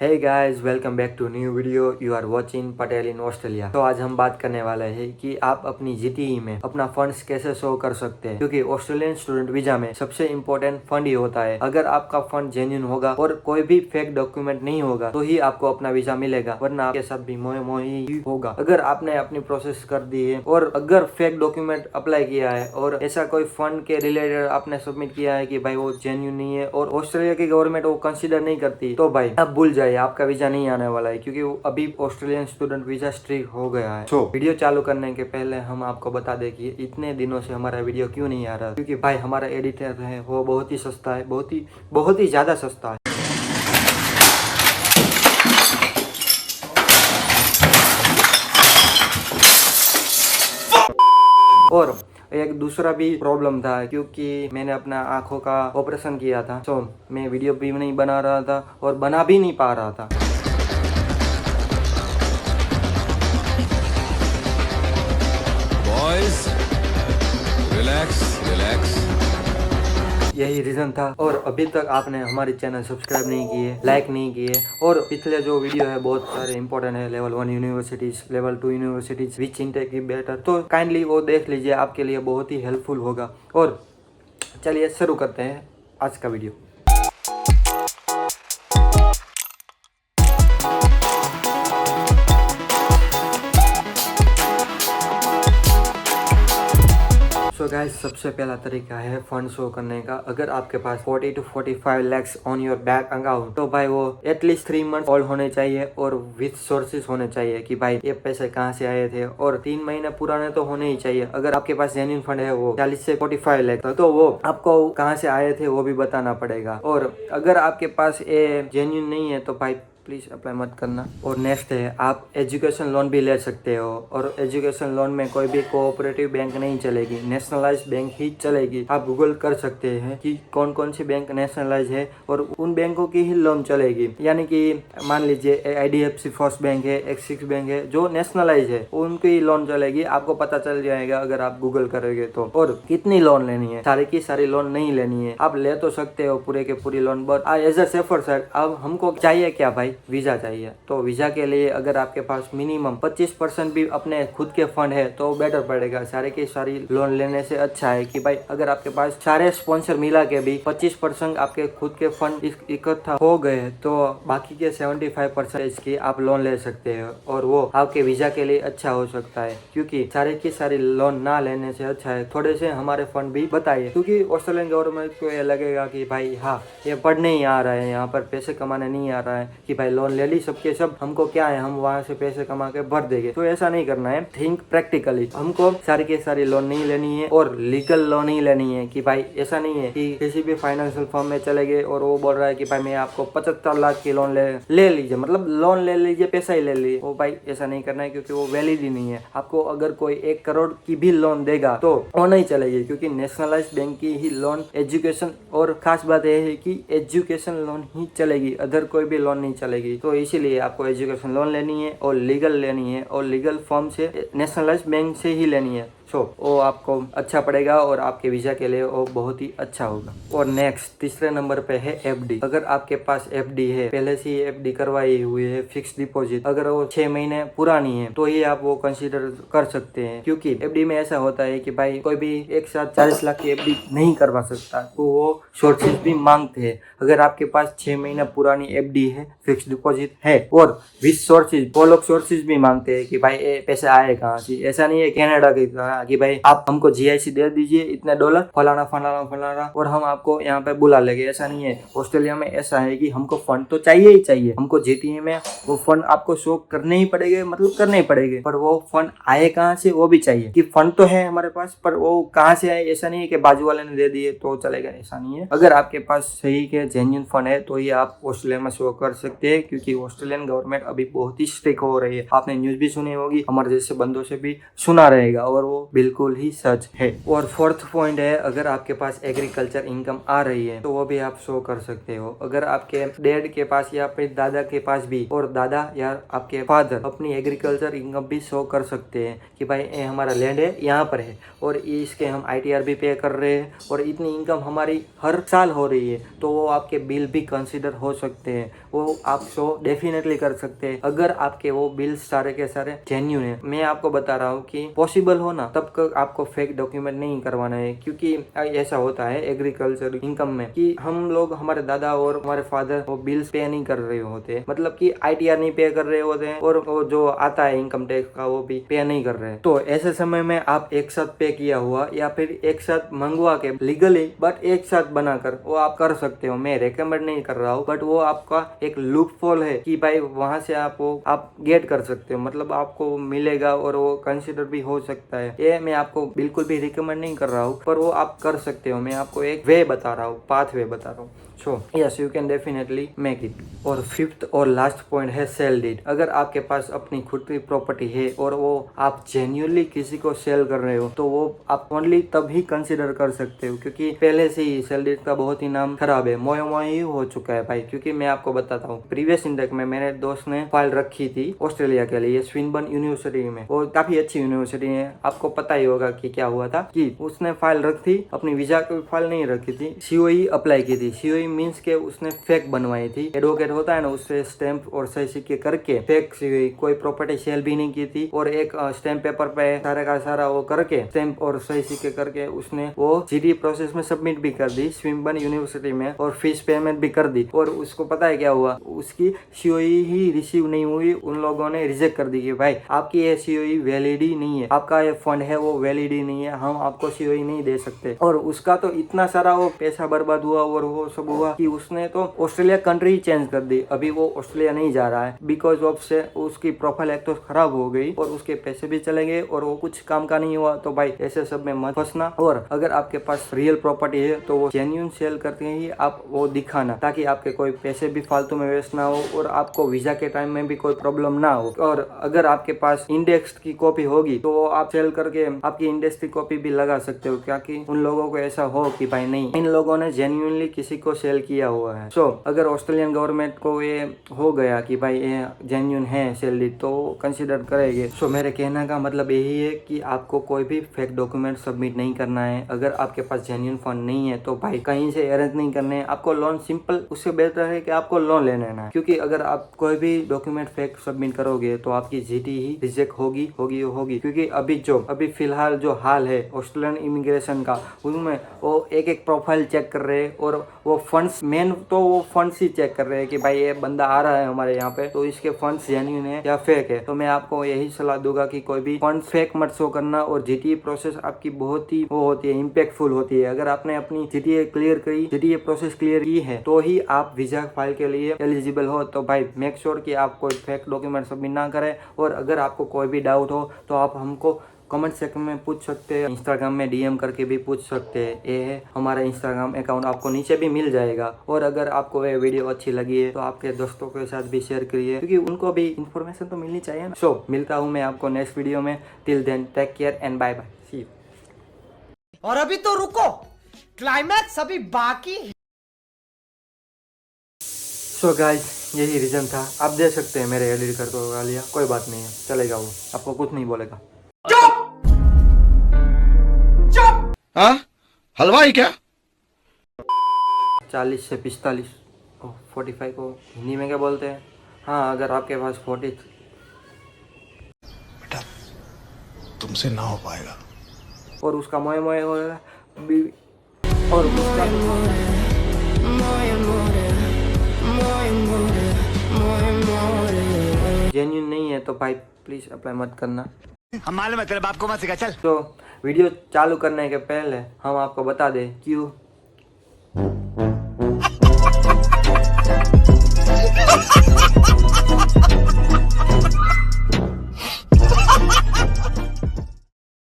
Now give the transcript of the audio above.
Hey guys, welcome back to new video. You are watching Patel in Australia. तो आज हम बात करने वाले हैं कि आप अपनी जीटीई में अपना फंड्स कैसे शो कर सकते हैं, क्योंकि ऑस्ट्रेलियन स्टूडेंट वीजा में सबसे इम्पोर्टेंट फंड ही होता है। अगर आपका फंड जेन्युइन होगा और कोई भी फेक डॉक्यूमेंट नहीं होगा तो ही आपको अपना वीजा मिलेगा, वरना आपके साथ भी मोही ही होगा। अगर आपने अपनी प्रोसेस कर दी है और अगर फेक डॉक्यूमेंट अप्लाई किया है और ऐसा कोई फंड के रिलेटेड आपने सबमिट किया है कि भाई वो जेन्युइन नहीं है और ऑस्ट्रेलिया की गवर्नमेंट वो कंसिडर नहीं करती, तो भाई आप भूल जाइए, आपका वीजा नहीं आने वाला है, क्योंकि अभी ऑस्ट्रेलियन स्टूडेंट वीजा स्ट्रिक्ट हो गया है। वीडियो चालू करने के पहले हम आपको बता दें कि इतने दिनों से हमारा वीडियो क्यों नहीं आ रहा, क्योंकि भाई हमारा एडिटर है वो बहुत ही सस्ता है, बहुत ही ज्यादा सस्ता है। और एक दूसरा भी प्रॉब्लम था, क्योंकि मैंने अपना आंखों का ऑपरेशन किया था, तो मैं वीडियो भी नहीं बना रहा था और बना भी नहीं पा रहा था। Boys relax relax. यही रीजन था। और अभी तक आपने हमारे चैनल सब्सक्राइब नहीं किए, लाइक नहीं किए, और पिछले जो वीडियो है बहुत सारे इंपॉर्टेंट है, लेवल 1 यूनिवर्सिटीज, लेवल 2 यूनिवर्सिटीज, विच इनटेक की बेटर, तो काइंडली वो देख लीजिए, आपके लिए बहुत ही हेल्पफुल होगा। और चलिए शुरू करते हैं आज का वीडियो। सो गाइस, सबसे पहला तरीका है फंड शो करने का। अगर आपके पास 40 to 45 lakhs on your bank account, तो भाई वो एटलीस्ट 3 मंथ ओल्ड होने चाहिए और विथ सोर्सेज होने चाहिए कि भाई ये पैसे कहाँ से आए थे, और 3 महीने पुराने तो होने ही चाहिए। अगर आपके पास जेन्युइन फंड है वो 40 से 45 लाख, तो वो आपको कहाँ से आए थे वो भी बताना पड़ेगा। और अगर आपके पास ये जेन्युइन नहीं है तो भाई प्लीज अप्लाई मत करना। और नेक्स्ट है, आप एजुकेशन लोन भी ले सकते हो, और एजुकेशन लोन में कोई भी कोऑपरेटिव बैंक नहीं चलेगी, नेशनलाइज बैंक ही चलेगी। आप गूगल कर सकते हैं कि कौन कौन सी बैंक नेशनलाइज है और उन बैंकों की ही लोन चलेगी। यानी कि मान लीजिए IDFC फर्स्ट बैंक है, एक्सिस बैंक है, जो नेशनलाइज है उनकी लोन चलेगी। आपको पता चल जाएगा अगर आप गूगल करोगे तो। और कितनी लोन लेनी है, सारी की सारी लोन नहीं लेनी है, आप ले तो सकते हो पूरे के पूरी loan, but as a safer side अब हमको चाहिए क्या भाई, वीजा चाहिए। तो वीजा के लिए अगर आपके पास मिनिमम 25% भी अपने खुद के फंड है तो बेटर पड़ेगा। सारे की सारी लोन लेने से अच्छा है कि भाई अगर आपके पास सारे स्पॉन्सर मिला के भी 25% आपके खुद के फंड इकट्ठा हो गए, तो बाकी के 75% की आप लोन ले सकते हो, और वो आपके वीजा के लिए अच्छा हो सकता है। क्योंकि सारे की सारी लोन ना लेने से अच्छा है थोड़े से हमारे फंड भी बताइए, क्योंकि ऑस्ट्रेलियन गवर्नमेंट को ये लगेगा कि भाई हाँ ये पढ़ने ही आ रहा है, यहाँ पर पैसे कमाने नहीं आ रहा है, कि भाई लोन ले ली सबके सब, हमको क्या है, हम वहाँ से पैसे कमा के भर देंगे। तो ऐसा नहीं करना है, थिंक प्रैक्टिकली। हमको सारी के सारी लोन नहीं लेनी है और लीगल लोन ही लेनी है। कि भाई ऐसा नहीं है कि किसी भी फाइनेंशियल फर्म में चले गए और वो बोल रहा है कि भाई मैं आपको 75 लाख की लोन ले लीजिए, मतलब लोन ले लीजिए, पैसा ही ले लीजिए। वो भाई ऐसा नहीं करना है, क्योंकि वो वैलिड ही नहीं है। आपको अगर कोई 1 करोड़ की भी लोन देगा तो वो नहीं चलेगी, क्योंकि नेशनलाइज बैंक की ही लोन एजुकेशन, और खास बात यह है कि एजुकेशन लोन ही चलेगी, अदर कोई भी लोन नहीं चलेगी। तो इसीलिए आपको एजुकेशन लोन लेनी है और लीगल लेनी है, और लीगल फर्म से, नेशनलाइज बैंक से ही लेनी है। वो आपको अच्छा पड़ेगा और आपके वीजा के लिए वो बहुत ही अच्छा होगा। और नेक्स्ट तीसरे नंबर पे है FD। अगर आपके पास FD है, पहले से ही FD करवाई हुई है, फिक्स डिपॉजिट, अगर वो 6 महीने पुरानी है तो ही आप वो कंसीडर कर सकते हैं। क्योंकि FD में ऐसा होता है कि भाई कोई भी एक साथ 40 लाख की FD नहीं करवा सकता, तो वो सोर्सेज भी मांगते हैं। अगर आपके पास 6 महीना पुरानी FD है, फिक्स डिपॉजिट है और विथ सोर्सेज, वो लोग सोर्सेज भी मांगते हैं कि भाई पैसे आए कहाँ से। ऐसा नहीं है कनाडा की तरह कि भाई आप हमको GIC दे दीजिए इतने डॉलर, फलाना फलाना फलाना, और हम आपको यहाँ पे बुला लेंगे। ऐसा नहीं है। ऑस्ट्रेलिया में ऐसा है कि हमको फंड तो चाहिए ही चाहिए, हमको जीटीए में वो फंड आपको शो करने ही पड़ेंगे, मतलब करने ही पड़ेंगे, पर वो फंड आए कहाँ से वो भी चाहिए। कि फंड तो है हमारे पास, पर वो कहाँ से आए, ऐसा नहीं है कि बाजू वाले ने दे दिए तो चलेगा, ऐसा नहीं है। अगर आपके पास सही के जेन्युइन फंड है तो ही आप ऑस्ट्रेलिया में शो कर सकते हैं, क्योंकि ऑस्ट्रेलियन गवर्नमेंट अभी बहुत ही स्ट्रिक्ट हो रही है। आपने न्यूज भी सुनी होगी, हमारे जैसे बंदों से भी सुना रहेगा, और वो बिल्कुल ही सच है। और फोर्थ पॉइंट है, अगर आपके पास एग्रीकल्चर इनकम आ रही है तो वो भी आप शो कर सकते हो। अगर आपके डैड के पास या फिर दादा के पास भी, और दादा या आपके फादर अपनी एग्रीकल्चर इनकम भी शो कर सकते हैं कि भाई ये हमारा लैंड है, यहाँ पर है, और इसके हम ITR भी पे कर रहे हैं, और इतनी इनकम हमारी हर साल हो रही है, तो वो आपके बिल भी कंसिडर हो सकते हैं। वो आप आप शो डेफिनेटली कर सकते हैं अगर आपके वो बिल्स सारे के सारे जेन्यून है। मैं आपको बता रहा हूँ कि पॉसिबल हो ना तब आपको फेक डॉक्यूमेंट नहीं करवाना है, क्योंकि ऐसा होता है एग्रीकल्चर इनकम में कि हम लोग, हमारे दादा और हमारे फादर वो बिल्स पे नहीं कर रहे होते, मतलब कि ITR नहीं पे कर रहे होते हैं और वो जो आता है इनकम टैक्स का वो भी पे नहीं कर रहे हैं। तो ऐसे समय में आप एक साथ पे किया हुआ या फिर एक साथ मंगवा के लीगली बट एक साथ बनाकर वो आप कर सकते हो। मैं रेकमेंड नहीं कर रहा हूँ, बट वो आपका एक लूप होल है कि भाई वहां से आप गेट कर सकते हो, मतलब आपको मिलेगा और वो कंसिडर भी हो सकता है। ये मैं आपको बिल्कुल भी रिकमेंड नहीं कर रहा हूँ, पर वो आप कर सकते हो। मैं आपको एक वे बता रहा हूँ, पाथ वे बता रहा हूँ। So yes, you can definitely make it. और फिफ्थ और लास्ट पॉइंट है सेल डीड। अगर आपके पास अपनी खुद की प्रॉपर्टी है और वो आप जेन्युइनली किसी को सेल कर रहे हो तो वो आप ओनली तब ही कंसिडर कर सकते हो, क्योंकि पहले से ही सेल डीड का बहुत ही नाम खराब है, मोए मोए ही हो चुका है भाई। क्योंकि मैं आपको बताता हूँ, प्रीवियस इंडेक्स में मेरे दोस्त ने फाइल रखी थी ऑस्ट्रेलिया के लिए स्विनबर्न यूनिवर्सिटी में। वो काफी अच्छी यूनिवर्सिटी है, आपको पता ही होगा कि क्या हुआ था कि उसने फाइल रखी थी, अपनी वीजा की फाइल नहीं रखी थी, COE अप्लाई की थी। COE मीन्स के उसने फेक बनवाई थी। एडवोकेट होता है ना, उससे स्टैंप और सही सिक्के करके फेक COE, कोई प्रॉपर्टी सेल भी नहीं की थी और एक स्टैंप पेपर पे सारे का सारा वो करके स्टैंप और सही सिक्के करके उसने वो GD प्रोसेस में सबमिट भी कर दी स्विनबर्न यूनिवर्सिटी में और फीस पेमेंट भी कर दी। और उसको पता है क्या हुआ, उसकी COE ही रिसीव नहीं हुई, उन लोगों ने रिजेक्ट कर दी कि भाई आपकी ये COE वैलिड ही नहीं है, आपका ये फंड है वो वैलिड ही नहीं है, हम आपको COE नहीं दे सकते। और उसका तो इतना सारा वो पैसा बर्बाद हुआ और वो सब हुआ कि उसने तो ऑस्ट्रेलिया कंट्री चेंज कर दी। अभी वो ऑस्ट्रेलिया नहीं जा रहा है बिकॉज ऑफ से उसकी प्रोफाइल एक तो खराब हो गई और उसके पैसे भी चले गए और वो कुछ काम का नहीं हुआ। तो भाई ऐसे सब में मत फंसना। और अगर आपके पास रियल प्रॉपर्टी है तो वो जेन्युइन सेल करके ही आप वो दिखाना, ताकि आपके कोई पैसे भी फालतू में वेस्ट ना हो और आपको वीजा के टाइम में भी कोई प्रॉब्लम ना हो। और अगर आपके पास इंडेक्स की कॉपी होगी तो आप सेल करके आपकी इंडेक्स की कॉपी भी लगा सकते हो, ताकि उन लोगों को ऐसा हो कि भाई नहीं, इन लोगों ने जेन्युइनली किसी को सेल किया हुआ है। सो अगर ऑस्ट्रेलियन गवर्नमेंट को ये हो गया कि भाई ये जेन्युइन है सेल डीड तो कंसिडर करेंगे। सो मेरे कहने का मतलब यही है कि आपको कोई भी फेक डॉक्यूमेंट सबमिट नहीं करना है। अगर आपके पास जेन्युइन फंड नहीं है तो भाई कहीं से अरेंज नहीं करने हैं। आपको लोन सिंपल, उससे बेहतर है कि आपको लोन ले लेना है, क्योंकि अगर आप कोई भी डॉक्यूमेंट फेक सबमिट करोगे तो आपकी GT ही रिजेक्ट होगी। क्योंकि अभी फिलहाल जो हाल है ऑस्ट्रेलियन इमिग्रेशन का, उसमें वो एक प्रोफाइल चेक कर रहे हैं और वो फंड्स, मेन तो वो फंड्स ही चेक कर रहे हैं कि भाई ये बंदा आ रहा है हमारे यहाँ पे तो इसके फंड्स जेन्युइन है या फेक है। तो मैं आपको यही सलाह दूंगा कि कोई भी फंड फेक मत शो करना। और GTA प्रोसेस आपकी बहुत ही वो होती है, इम्पैक्टफुल होती है। अगर आपने अपनी GTA क्लियर करी, GTA प्रोसेस क्लियर की है तो ही आप वीजा फाइल के लिए एलिजिबल हो। तो भाई मेक श्योर कि आप कोई फेक डॉक्यूमेंट सबमिट ना करें। और अगर आपको कोई भी डाउट हो तो आप हमको कमेंट सेक्शन में पूछ सकते हैं, इंस्टाग्राम में DM करके भी पूछ सकते हैं। ये है हमारा इंस्टाग्राम अकाउंट, आपको नीचे भी मिल जाएगा। और अगर आपको ये वीडियो अच्छी लगी है तो आपके दोस्तों के साथ भी शेयर करिए, क्योंकि उनको भी इंफॉर्मेशन तो मिलनी चाहिए ना। सो मिलता हूँ मैं आपको नेक्स्ट वीडियो में। Till then take care and bye bye, see you. और अभी तो रुको, क्लाइमैक्स अभी बाकी है। सो गाइस, यही रीजन था। आप देख सकते हैं मेरे एडिट कर तो लिया, कोई बात नहीं है, चलेगा, वो आपको कुछ नहीं बोलेगा। हाँ, हलवाई क्या? 40 से 45 45 को हिंदी में क्या बोलते हैं? हाँ, अगर आपके पास 40 बेटा, तुमसे ना हो पाएगा। और उसका मोए मोए हो रहा है और उसका जेन्युइन नहीं है तो भाई प्लीज अप्लाई मत करना। हम मालूम है तेरे बाप को मत सिखा, चल। तो वीडियो चालू करने के पहले हम आपको बता दें क्यों